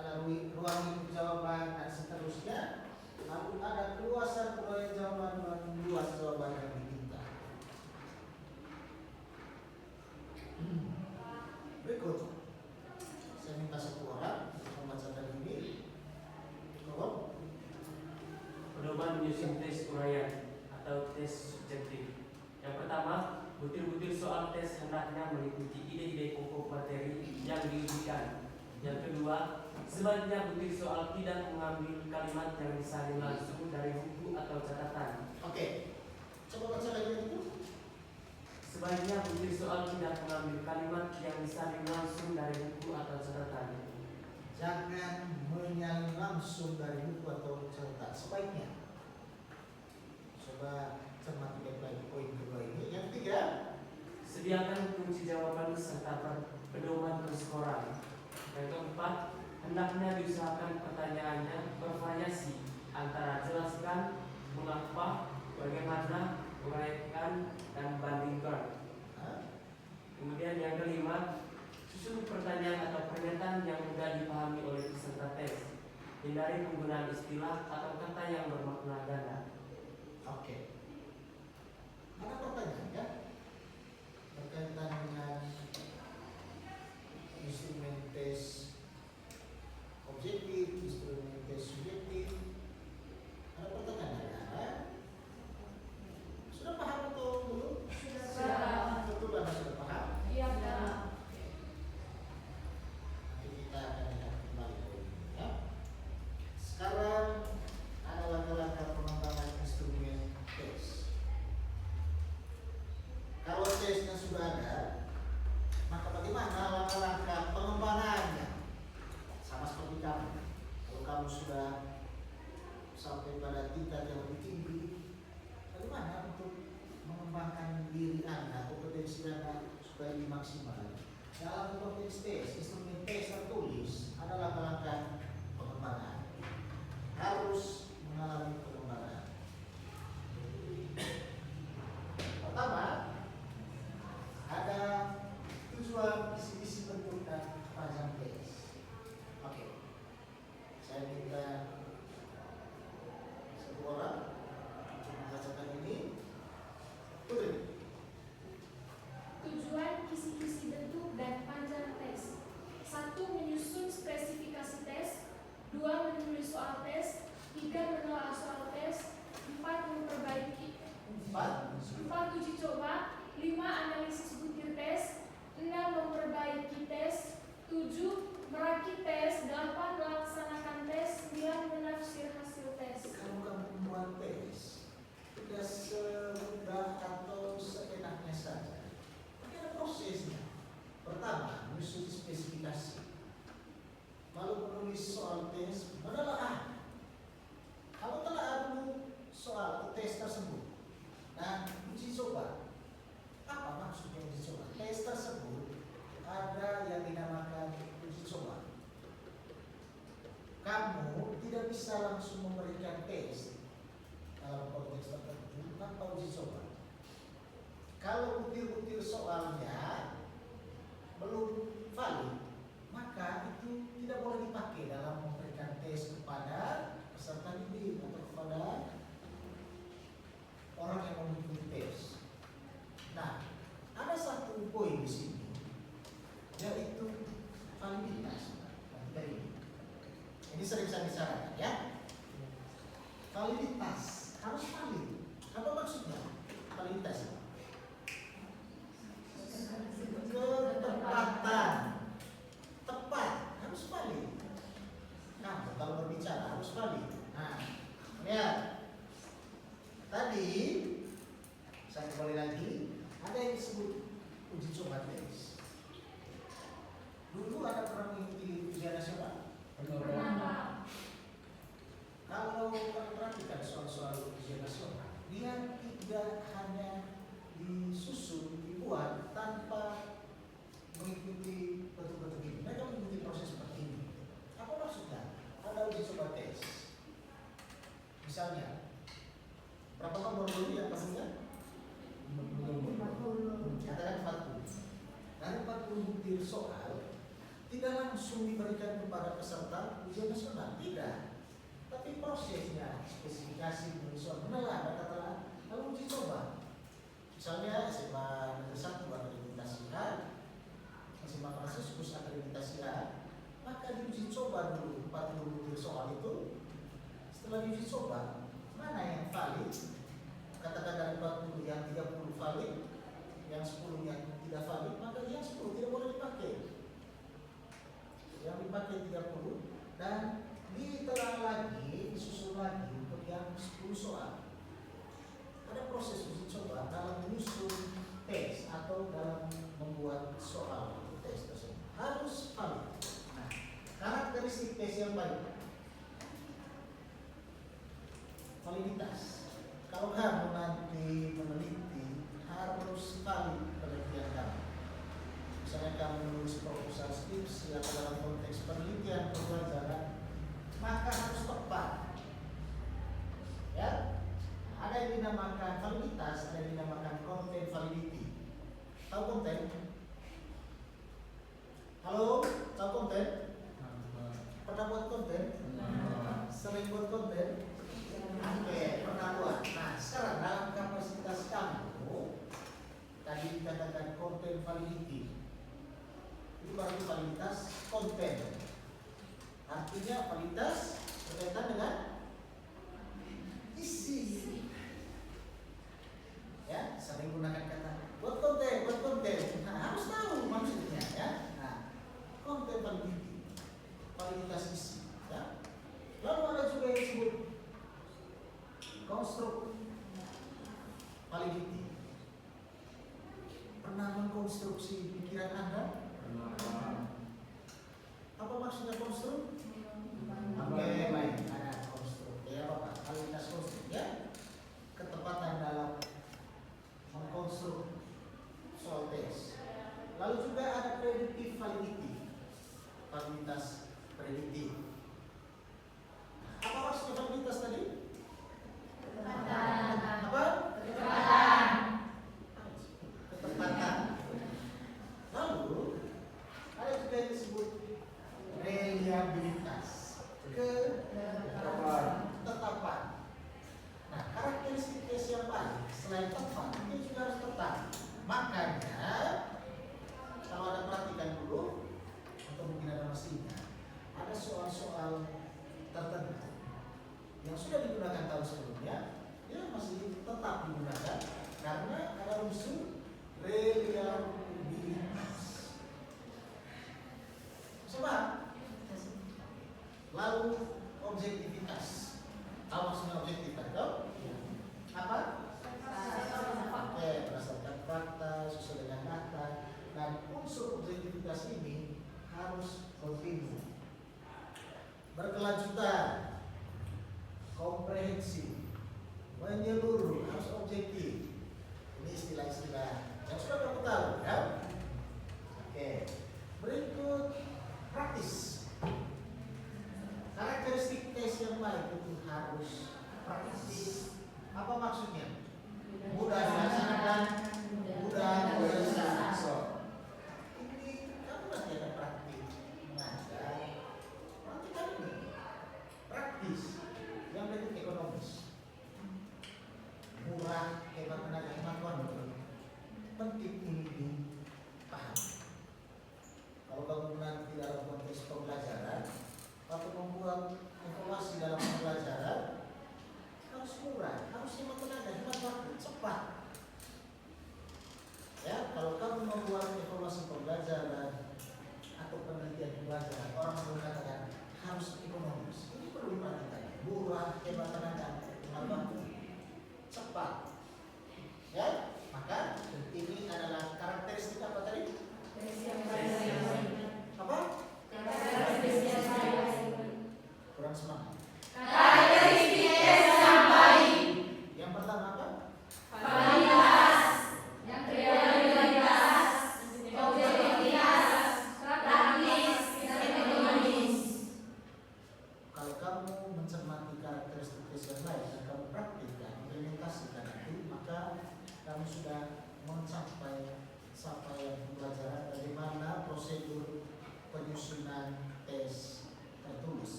A: ada ruang lingkup jawaban dan seterusnya. Lalu ada keluasan uraian jawaban dan luas jawaban yang diminta. Berikut, saya minta 1 orang untuk membacakan ini. Tolong.
G: Pedoman menyusun tes uraian atau tes subjektif. Yang pertama, butir-butir soal tes hendaknya mengikuti ide-ide pokok materi yang diujikan. Yang kedua, sebaliknya butir soal tidak mengambil kalimat yang disalin langsung dari buku atau catatan.
A: Oke, coba baca lagi itu.
G: Sebaiknya butir soal tidak mengambil kalimat yang disalin langsung dari buku atau catatan.
A: Jangan menyalin langsung dari buku atau catatan. Sebaiknya. Coba cermati baik-baik poin kedua ini. Yang ketiga,
G: Sediakan kunci jawaban serta pedoman perskoran. Yang keempat, hendaknya diusahakan pertanyaannya bervariasi antara jelaskan, mengapa, bagaimana, uraikan, dan bandingkan. Kemudian yang kelima, susun pertanyaan atau pernyataan yang mudah dipahami oleh peserta tes. Hindari penggunaan istilah atau kata yang bermakna ganda.
A: oke. Ada pertanyaan ya? Berkaitan dengan instrumen tes objektif, instrumen tes subjektif. Ada pertanyaan ada? Sudah paham atau belum?
B: Sudah.
A: Betul Anda sudah paham?
B: Iya, Pak.
A: Nanti kita akan lihat kembali poinnya ya. Sekarang ada langkah-langkah pengembangan instrumen tes. Kalau tesnya sudah ada, maka bagaimana langkah-langkah pengembangannya? Sama seperti kamu. Kalau kamu sudah sampai pada tingkat yang lebih tinggi, bagaimana untuk mengembangkan diri Anda, kompetensi Anda supaya lebih maksimal? Dalam konteks tes, instrumen tes tertulis ada langkah-langkah pengembangan. Harus mengalami pengembangan. Pertama, ada tujuan, visi-misi, bentuk dan panjang tes. Oke, saya minta satu orang untuk membacakan ini. Putri.
B: Tujuan, kisi-kisi bentuk, dan panjang tes. 1. Menyusun spesifikasi tes. 2. Menulis soal tes. 3. Menelaah soal tes. 4. Memperbaiki. 4. Uji coba. 5. Analisis butir tes. 6. Memperbaiki tes. 7. Merakit tes. 8. Melaksanakan tes. 9. Menafsir hasil tes.
A: Kalau kamu membuat tes, tidak semudah atau seenaknya saja. Tapi ada prosesnya. Pertama, menyusun spesifikasi. Lalu menulis soal tes, menelaah. Kalau telah dulu soal tes tersebut dan uji coba. Apa maksudnya uji coba? Tes tersebut ada yang dinamakan uji coba. Kamu tidak bisa langsung memberikan tes dalam konteks tertentu tanpa uji coba. Kalau butir-butir soalnya belum valid, maka itu tidak boleh dipakai dalam memberikan tes kepada peserta didik atau kepada orang yang mengikuti tes. Nah, ada satu poin di sini, yaitu validitas. Ini sering saya bicarakan ya. Validitas harus valid. Apa maksudnya validitas? Ketepatan, tepat, harus valid. Nah, kalau berbicara harus valid. Nah, lihat. Tadi saya kembali lagi, ada yang disebut uji coba tes. Dulu ada pernah mengikuti ujian nasional.
B: Kenapa?
A: Kalau perhatikan soal-soal ujian nasional, dia tidak hanya disusun, dibuat tanpa mengikuti betul-betul ini. Mereka mengikuti proses seperti ini. Apa maksudnya? Ada uji coba tes. Misalnya, berapa nomor dulu yang pastinya? 40. Katakan 40. Dari 40 butir soal tidak langsung diberikan kepada peserta ujian nasional, tidak. Tapi prosesnya, spesifikasi, menulis soal, menelah, katakanlah, lalu uji coba. Misalnya SMA Negeri 1 akreditasi A, SMA Fransiskus akreditasi A, maka diuji coba dulu 40 butir soal itu. Setelah diuji coba, mana yang valid? Katakan dari 40 yang 30 valid, yang 10 yang tidak valid, maka yang 10 tidak boleh dipakai. Yang dipakai 30 dan ditelah lagi, disusun lagi untuk yang 10 soal. Ada proses uji coba dalam menyusun tes atau dalam membuat soal tes tersebut harus valid. Nah, karakteristik tes yang baik, validitas. Kalau kamu nanti meneliti harus valid penelitian kamu. Misalnya kamu menulis proposal skripsi atau dalam konteks penelitian pembelajaran, maka harus tepat. Ya, ada yang dinamakan validitas, ada yang dinamakan content validity. Tahu konten? Halo, tahu konten? Pernah buat konten? Sering buat konten? Oke, pernah buat. Nah, sekarang dalam kapasitas kamu tadi dikatakan content validity. Itu berarti validitas konten. Artinya validitas berkaitan dengan isi. Ya, sering gunakan kata buat konten. Nah, harus tahu maksudnya ya. Nah, konten validity, validitas isi. Ya. Lalu ada juga yang disebut konstruk validity. Pernah mengkonstruksi pikiran Anda? Apa maksudnya konstruk? Oke, baik. Ada konstruk. Ya, apa? Validitas konstruk ya. Ketepatan dalam mengkonstruk soal tes. Lalu juga ada predictive validity. Validitas prediktif. Apa maksudnya validitas tadi? Apa? Ketepatan. Lalu ada juga yang disebut reliabilitas, ketetapan. Nah, karakteristik tes yang baik selain tepat, ini juga harus tepat. Makanya kalau ada perhatikan dulu, atau mungkin ada mesinnya, ada soal-soal tertentu yang sudah digunakan tahun sebelumnya, dia masih tetap digunakan karena ada unsur reliabilitas. Sebab lalu objektivitas. Tahu maksudnya objektivitas? Tahu? Apa? Oke, berdasarkan fakta, sesuai dengan data, dan unsur objektivitas ini harus kontinu, berkelanjutan, komprehensif, menyeluruh, harus objektif. Ini istilah-istilah yang sudah kamu tahu, ya? Oke, berikut praktis. Karakteristik tes yang baik itu harus praktis. Apa maksudnya? Mudah dilaksanakan, mudah dilaksanakan. Ini kamu nanti ada praktik mengajar. Praktikan ini praktis, yang penting ekonomis, murah, hemat tenaga, hemat waktu. Penting ini dipaham. Kalau kamu nanti dalam konteks pembelajaran atau membuat informasi dalam pembelajaran, harus murah, harus hemat tenaga, hemat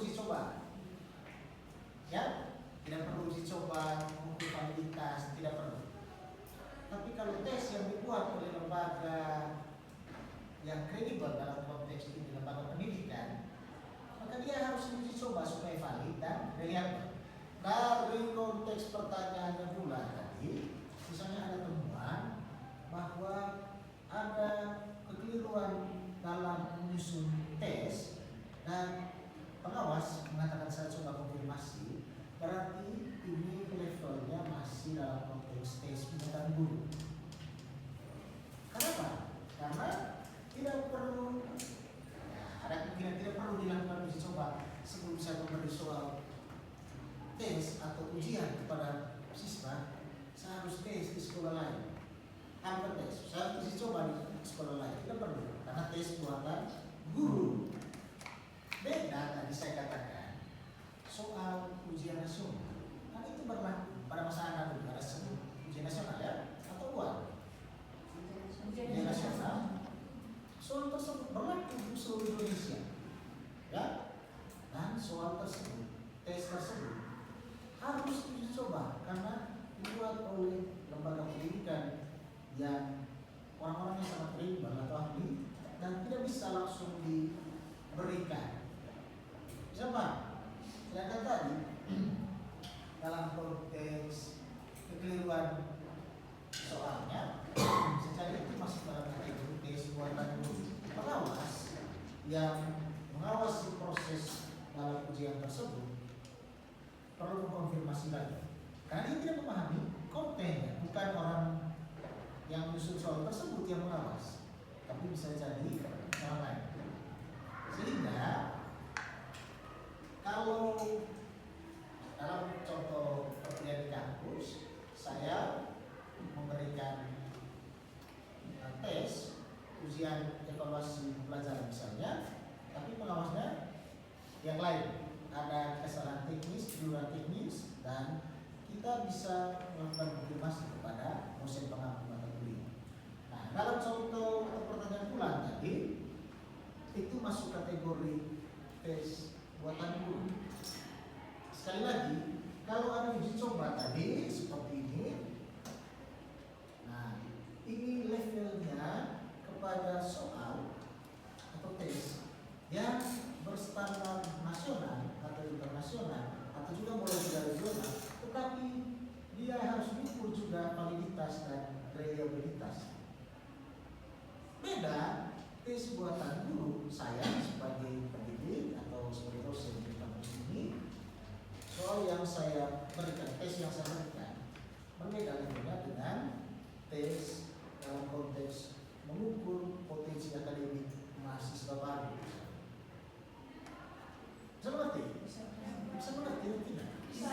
A: uji coba. Ya, tidak perlu uji coba, mengukur validitas, tidak perlu. Tapi kalau tes yang dibuat oleh lembaga yang kredibel dalam konteks ini lembaga pendidikan, maka dia harus uji coba supaya valid dan reliable. Dari konteks pertanyaannya pula tadi, misalnya ada temuan bahwa ada kekeliruan dalam menyusun tes dan pengawas mengatakan saya coba konfirmasi, berarti ini levelnya masih dalam konteks tes buatan guru. Kenapa? Karena tidak perlu, ada kemungkinan tidak perlu dilakukan uji coba sebelum saya memberi soal tes atau ujian kepada siswa. Saya harus tes di sekolah lain. Apa tes? Saya harus uji coba di sekolah lain. Tidak perlu, karena tes buatan guru. Beda tadi saya katakan soal ujian nasional, kan itu berlaku pada masa anak ada sebut ujian nasional ya atau UAN. Ujian nasional, soal tersebut berlaku di seluruh Indonesia, ya. Dan soal tersebut, tes tersebut harus diuji coba karena dibuat oleh lembaga pendidikan yang orang-orangnya sangat kredibel atau ahli dan tidak bisa langsung diberikan. Siapa? Sedangkan tadi dalam konteks kekeliruan soalnya, secara itu masuk dalam kategori tes buatan pengawas yang mengawasi proses dalam ujian tersebut perlu mengkonfirmasi lagi. Karena dia tidak memahami kontennya, bukan orang yang menyusun soal tersebut yang mengawas, tapi bisa jadi orang lain. Sehingga kalau dalam contoh perkuliahan di kampus, saya memberikan tes ujian evaluasi pelajaran misalnya, tapi pengawasnya yang lain, ada kesalahan teknis, kejuruan teknis, dan kita bisa melakukan konfirmasi kepada dosen pengampu mata kuliah. Nah, dalam contoh pertanyaan ulang tadi, itu masuk kategori tes buatan guru. Sekali lagi, kalau ada uji coba tadi seperti ini, nah ini levelnya kepada soal atau tes yang berstandar nasional atau internasional atau juga mulai dari regional, tetapi dia harus diukur juga validitas dan reliabilitas. Beda tes buatan guru, saya sebagai pendidik atau sebagai dosen di kampus ini, soal yang saya berikan, tes yang saya berikan berbeda levelnya dengan tes dalam konteks mengukur potensi akademik mahasiswa baru. Bisa mengerti? Bisa mengerti atau tidak? Bisa.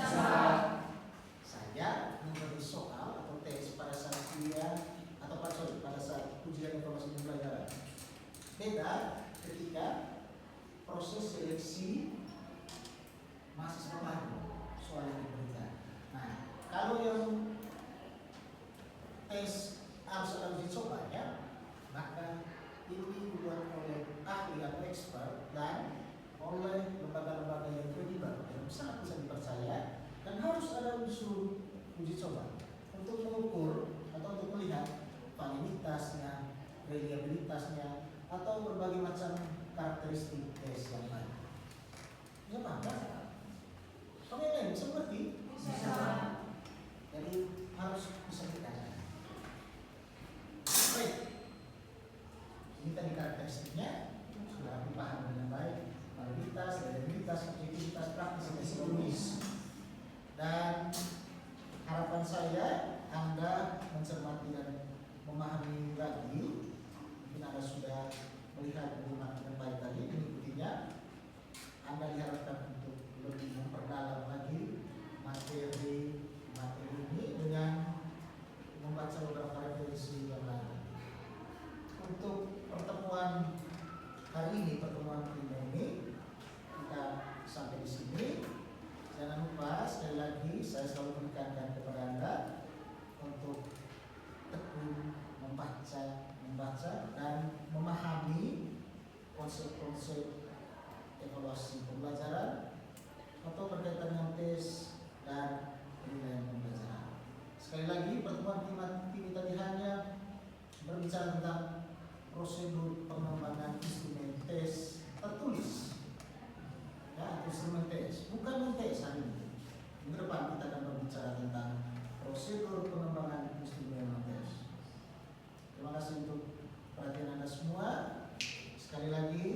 A: Saya memberi soal atau tes pada saat kuliah atau pada saat ujian informasi pembelajaran. Beda ketika proses seleksi mahasiswa baru, soal yang diberikan. Nah, kalau yang tes harus ada uji coba ya, maka ini dibuat oleh ahli atau expert dan oleh lembaga-lembaga yang kredibel yang sangat bisa dipercaya, dan harus ada unsur uji coba untuk mengukur atau untuk melihat validitasnya, reliabilitasnya, atau berbagai macam karakteristik tes yang lain. Bisa paham kan? Kamu yang lain bisa mengerti? Bisa. Jadi harus bisa dikatakan. Baik. Ini tadi karakteristiknya sudah dipahami dengan baik. Validitas, reliabilitas, objektivitas, praktis, dan psikologis. Dan harapan saya Anda mencermati dan memahami lagi. Mungkin Anda sudah melihat dengan baik tadi, mengikutinya. Anda diharapkan untuk lebih memperdalam lagi materi ini dengan membaca beberapa referensi yang lain. Untuk pertemuan hari ini, pertemuan kelima ini, kita sampai di sini. Jangan lupa sekali lagi saya selalu menekankan kepada Anda untuk tekun membaca dan memahami konsep-konsep evaluasi pembelajaran instrumen TS, bukan non-TS hari ini. Minggu depan kita akan berbicara tentang prosedur pengembangan instrumen non-TS. Terima kasih untuk perhatian Anda semua. Sekali lagi,